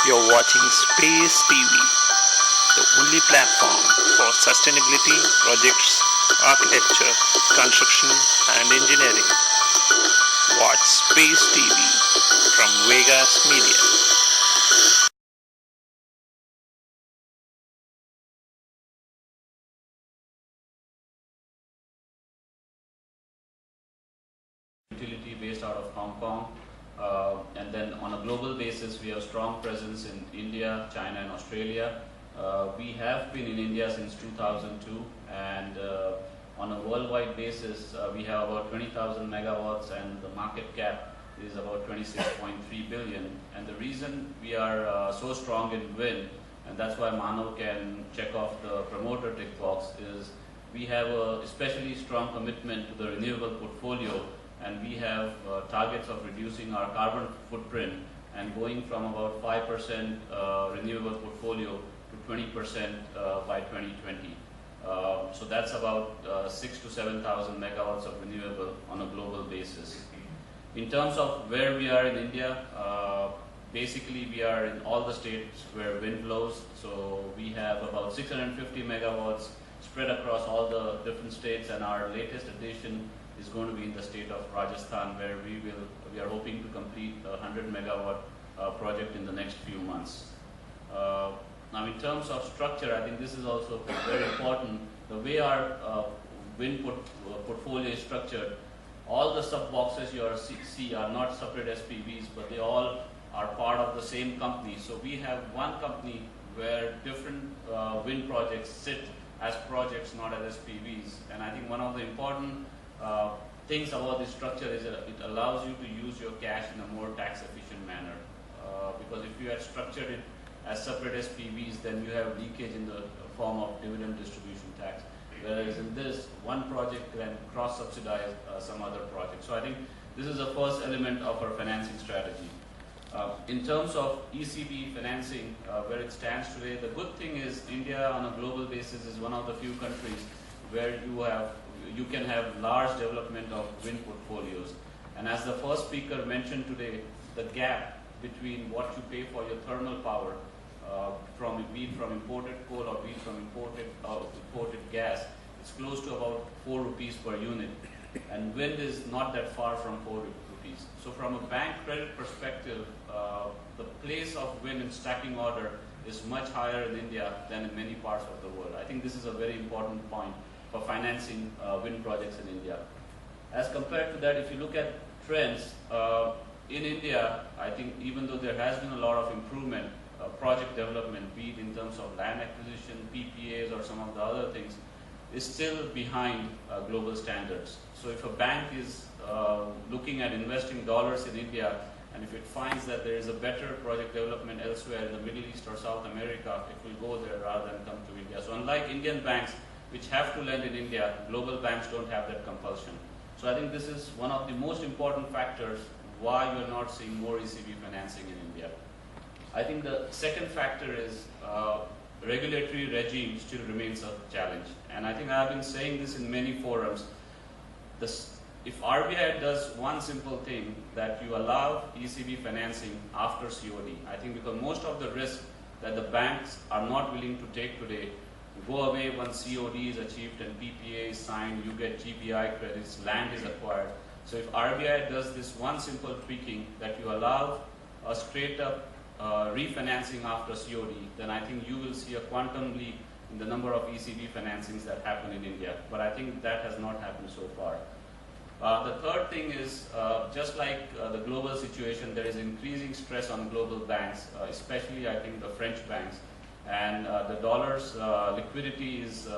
You're watching Space TV, the only platform for sustainability projects, architecture, construction, and engineering. Watch Space TV from Vegas Media. Utility based out of Hong Kong. And then on a global basis, we have strong presence in India, China, and Australia. We have been in India since 2002, and on a worldwide basis, we have about 20,000 megawatts, and the market cap is about 26.3 billion. And the reason we are so strong in wind, and that's why Manav can check off the promoter tick box, is we have a especially strong commitment to the renewable portfolio, and we have targets of reducing our carbon footprint and going from about 5% renewable portfolio to 20% by 2020. So that's about 6,000 to 7,000 megawatts of renewable on a global basis. In terms of where we are in India, basically we are in all the states where wind blows. So we have about 650 megawatts spread across all the different states, and our latest addition is going to be in the state of Rajasthan, where we are hoping to complete a 100 megawatt project in the next few months. Now, in terms of structure, I think this is also very important. The way our wind portfolio is structured, all the sub boxes you see are not separate SPVs, but they all are part of the same company. So we have one company where different wind projects sit as projects, not as SPVs. And I think one of the important things about this structure is that it allows you to use your cash in a more tax efficient manner. Because if you had structured it as separate SPVs, then you have leakage in the form of dividend distribution tax. Whereas in this, one project can cross-subsidize some other project. So I think this is the first element of our financing strategy. In terms of ECB financing, where it stands today, the good thing is India on a global basis is one of the few countries where you can have large development of wind portfolios. And as the first speaker mentioned today, the gap between what you pay for your thermal power, be it from imported coal or be it from imported gas, it's close to about 4 rupees per unit. And wind is not that far from 4 rupees. So from a bank credit perspective, the place of wind in stacking order is much higher in India than in many parts of the world. I think this is a very important point for financing wind projects in India. As compared to that, if you look at trends, in India, I think even though there has been a lot of improvement, project development, be it in terms of land acquisition, PPAs, or some of the other things, is still behind global standards. So if a bank is looking at investing dollars in India, and if it finds that there is a better project development elsewhere in the Middle East or South America, it will go there rather than come to India. So unlike Indian banks, which have to lend in India, global banks don't have that compulsion. So I think this is one of the most important factors why you're not seeing more ECB financing in India. I think the second factor is regulatory regime still remains a challenge. And I think I've been saying this in many forums. If RBI does one simple thing, that you allow ECB financing after COD, I think because most of the risk that the banks are not willing to take today go away once COD is achieved and PPA is signed, you get GPI credits, land is acquired. So if RBI does this one simple tweaking, that you allow a straight up refinancing after COD, then I think you will see a quantum leap in the number of ECB financings that happen in India. But I think that has not happened so far. The third thing is, just like the global situation, there is increasing stress on global banks, especially I think the French banks. And the dollar's liquidity is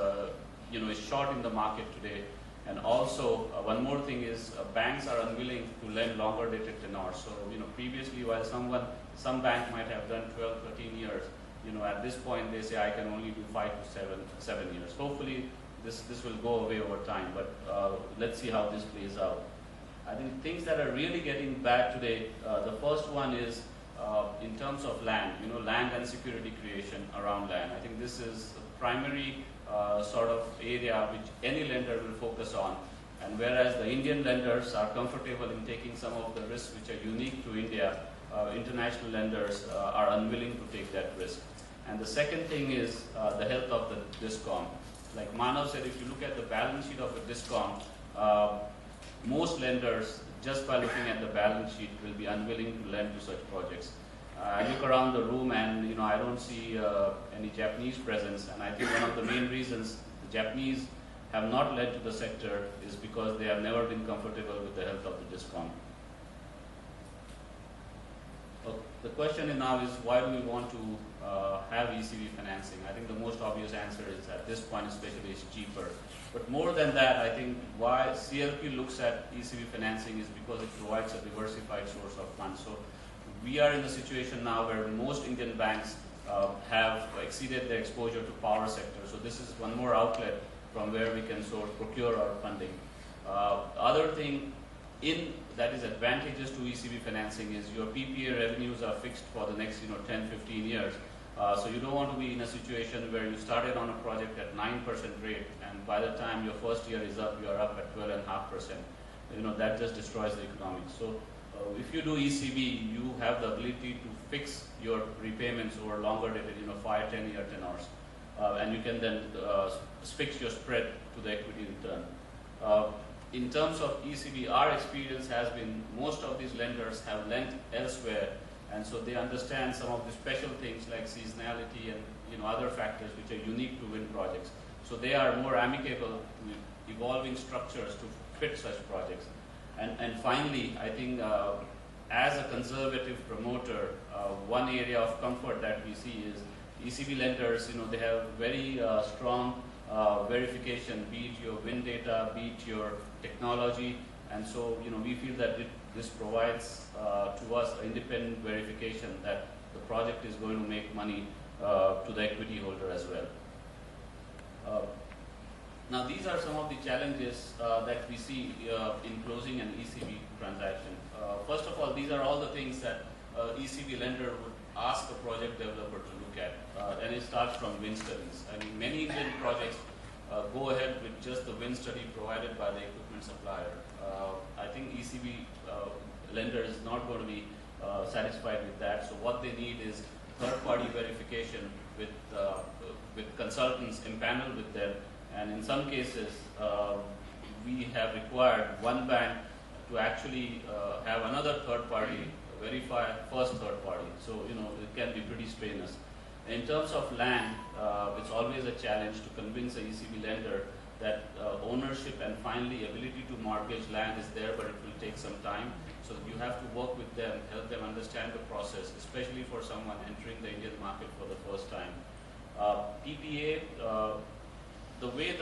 short in the market today. And also, one more thing is banks are unwilling to lend longer dated tenors. So, previously while some bank might have done 12, 13 years, at this point they say I can only do 5 to 7 years. Hopefully this will go away over time, but let's see how this plays out. I think things that are really getting bad today, the first one is in terms of land, land and security creation around land. I think this is the primary sort of area which any lender will focus on. And whereas the Indian lenders are comfortable in taking some of the risks which are unique to India, international lenders are unwilling to take that risk. And the second thing is the health of the DISCOM. Like Manav said, if you look at the balance sheet of a DISCOM, most lenders, just by looking at the balance sheet, will be unwilling to lend to such projects. I look around the room and I don't see any Japanese presence, and I think one of the main reasons the Japanese have not led to the sector is because they have never been comfortable with the health of the DISCOM. The question now is, why do we want to have ECB financing? I think the most obvious answer is, at this point especially, it's cheaper. But more than that, I think why CLP looks at ECB financing is because it provides a diversified source of funds. So we are in a situation now where most Indian banks have exceeded their exposure to power sector. So this is one more outlet from where we can procure our funding. Other thing that is advantageous to ECB financing is your PPA revenues are fixed for the next 10, 15 years. So you don't want to be in a situation where you started on a project at 9% rate, and by the time your first year is up, you are up at 12.5%. That just destroys the economics. So if you do ECB, you have the ability to fix your repayments over longer dated, 5, 10-year tenors. And you can then fix your spread to the equity return. In terms of ECB, our experience has been most of these lenders have lent elsewhere, and so they understand some of the special things like seasonality and other factors which are unique to wind projects. So they are more amicable to evolving structures to fit such projects. And finally, I think as a conservative promoter, one area of comfort that we see is ECB lenders, they have very strong verification, be it your wind data, be it your technology, and so we feel that this provides to us independent verification that the project is going to make money to the equity holder as well. Now these are some of the challenges that we see in closing an ECB transaction. First of all, these are all the things that ECB lender would ask a project developer to look at, and it starts from wind studies. I mean, many Indian projects go ahead with just the wind study provided by the equipment supplier. I think ECB lender is not going to be satisfied with that. So what they need is third-party verification with consultants empaneled with them. And in some cases, we have required one bank to actually have another third party verify first third party. So it can be pretty strenuous. In terms of land, it's always a challenge to convince a ECB lender that ownership and finally ability to mortgage land is there, but it will take some time. So you have to work with them, help them understand the process, especially for someone entering the Indian market for the first time. PPA, the way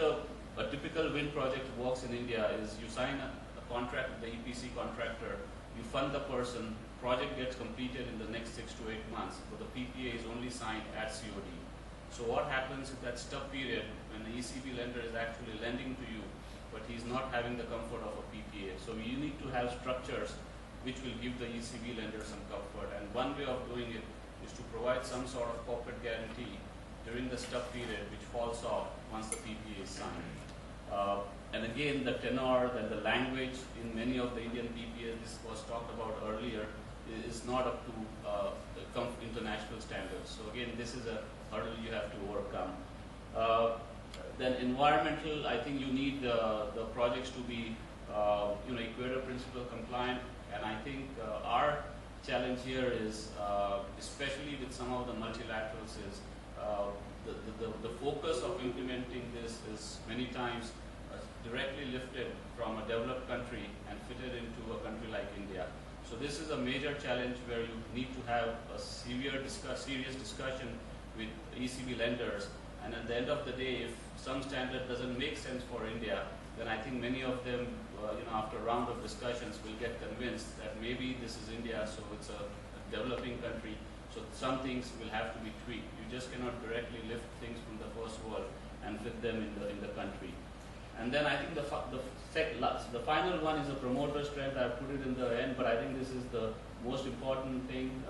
a typical wind project works in India is you sign a contract with the EPC contractor, you fund the person, project gets completed in the next 6 to 8 months, but the PPA is only signed at COD. So what happens in that stub period when the ECB lender is actually lending to you, but he's not having the comfort of a PPA? So you need to have structures which will give the ECB lender some comfort, and one way of doing it is to provide some sort of corporate guarantee during the stub period which falls off once the PPA is signed. And again, the tenor and the language in many of the Indian PPAs, this was talked about earlier, is not up to international standards. So again, this is a hurdle you have to overcome. Then environmental, I think you need the projects to be Equator Principle compliant, and I think our challenge here is, especially with some of the multilaterals, is the focus of implementing this is many times directly lifted from a developed country and fitted into a country like India. So this is a major challenge where you need to have a serious discussion with ECB lenders, and at the end of the day, if some standard doesn't make sense for India, then I think many of them, after a round of discussions, will get convinced that maybe this is India, so it's a developing country, so some things will have to be tweaked. You just cannot directly lift things from the first world and fit them in the country. And then I think the final one is a promoter strength. I put it in the end, but I think this is the most important thing.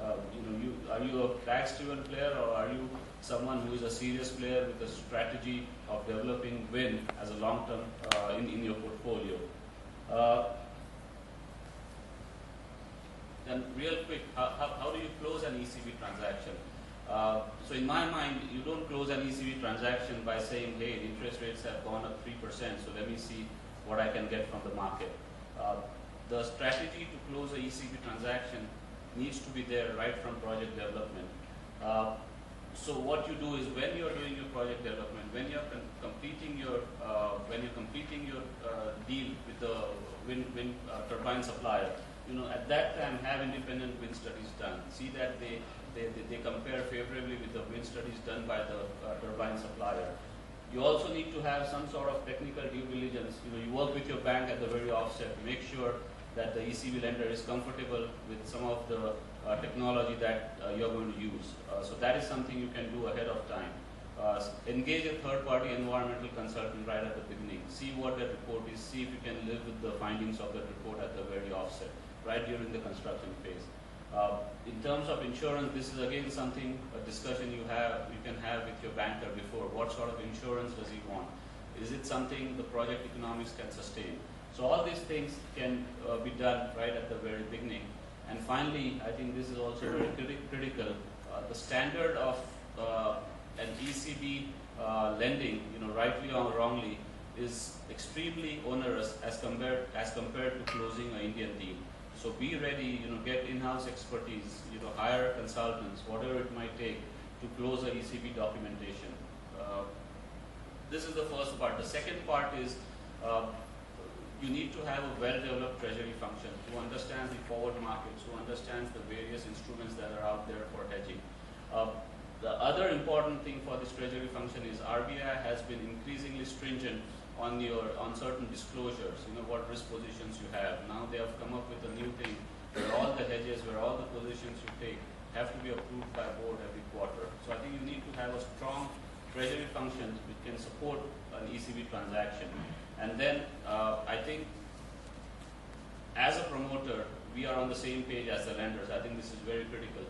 Are you a tax-driven player, or are you someone who is a serious player with a strategy of developing wind as a long-term in your portfolio? then real quick, how do you close an ECB transaction? So in my mind, you don't close an ECB transaction by saying, hey, interest rates have gone up 3%, so let me see what I can get from the market. The strategy to close an ECB transaction needs to be there right from project development. So what you do is when you are doing your project development, when you are completing your deal with the wind turbine supplier, at that time have independent wind studies done. See that they compare favorably with the wind studies done by the turbine supplier. You also need to have some sort of technical due diligence. You work with your bank at the very offset to make sure that the ECB lender is comfortable with some of the technology that you're going to use. So that is something you can do ahead of time. Engage a third-party environmental consultant right at the beginning. See what that report is. See if you can live with the findings of that report at the very offset, right during the construction phase. In terms of insurance, this is again something, a discussion you can have with your banker before. What sort of insurance does he want? Is it something the project economics can sustain? So all these things can be done right at the very beginning. And finally, I think this is also very critical. The standard of an ECB lending, rightly or wrongly, is extremely onerous as compared to closing an Indian deal. So be ready, get in-house expertise, hire consultants, whatever it might take to close an ECB documentation. This is the first part. The second part is you need to have a well-developed treasury function who understands the forward markets, who understands the various instruments that are out there for hedging. The other important thing for this treasury function is RBI has been increasingly stringent on certain disclosures, what risk positions you have. Now they have come up with a new thing where all the hedges, where all the positions you take have to be approved by board every quarter. So I think you need to have a strong treasury function which can support an ECB transaction. And then I think as a promoter, we are on the same page as the lenders. I think this is very critical.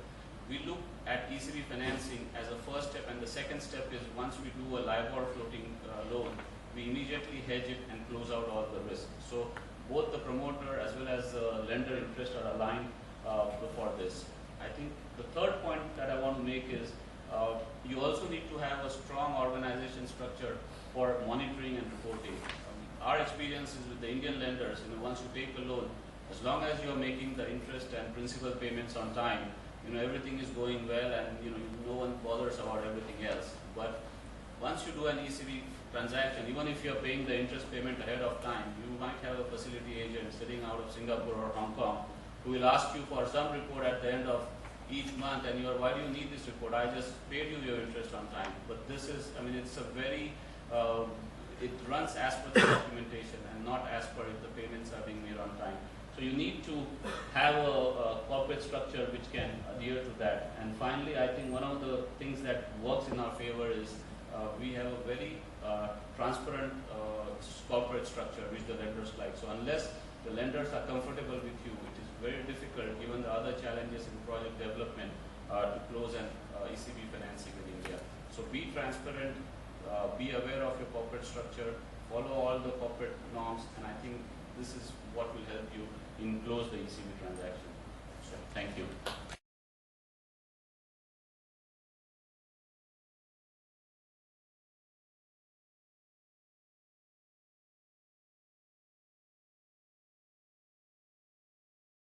We look at ECB financing as a first step, and the second step is once we do a LIBOR floating loan, we immediately hedge it and close out all the risk. So both the promoter as well as the lender interest are aligned before this. I think the third point that I want to make is you also need to have a strong organization structure for monitoring and reporting. Our experience is with the Indian lenders, once you take a loan, as long as you're making the interest and principal payments on time, everything is going well and no one bothers about everything else. But once you do an ECB transaction, even if you're paying the interest payment ahead of time, you might have a facility agent sitting out of Singapore or Hong Kong who will ask you for some report at the end of each month, and why do you need this report? I just paid you your interest on time. But this is, it's a very, it runs as per the documentation and not as per if the payments are being made on time. So you need to have a corporate structure which can adhere to that. And finally, I think one of the things that works in our favor is we have a very transparent corporate structure which the lenders like. So unless the lenders are comfortable with you, it is very difficult given the other challenges in project development to close an ECB financing in India. So be transparent, be aware of your corporate structure, follow all the corporate norms, and I think this is what will help you in close the ECB transaction. So thank you.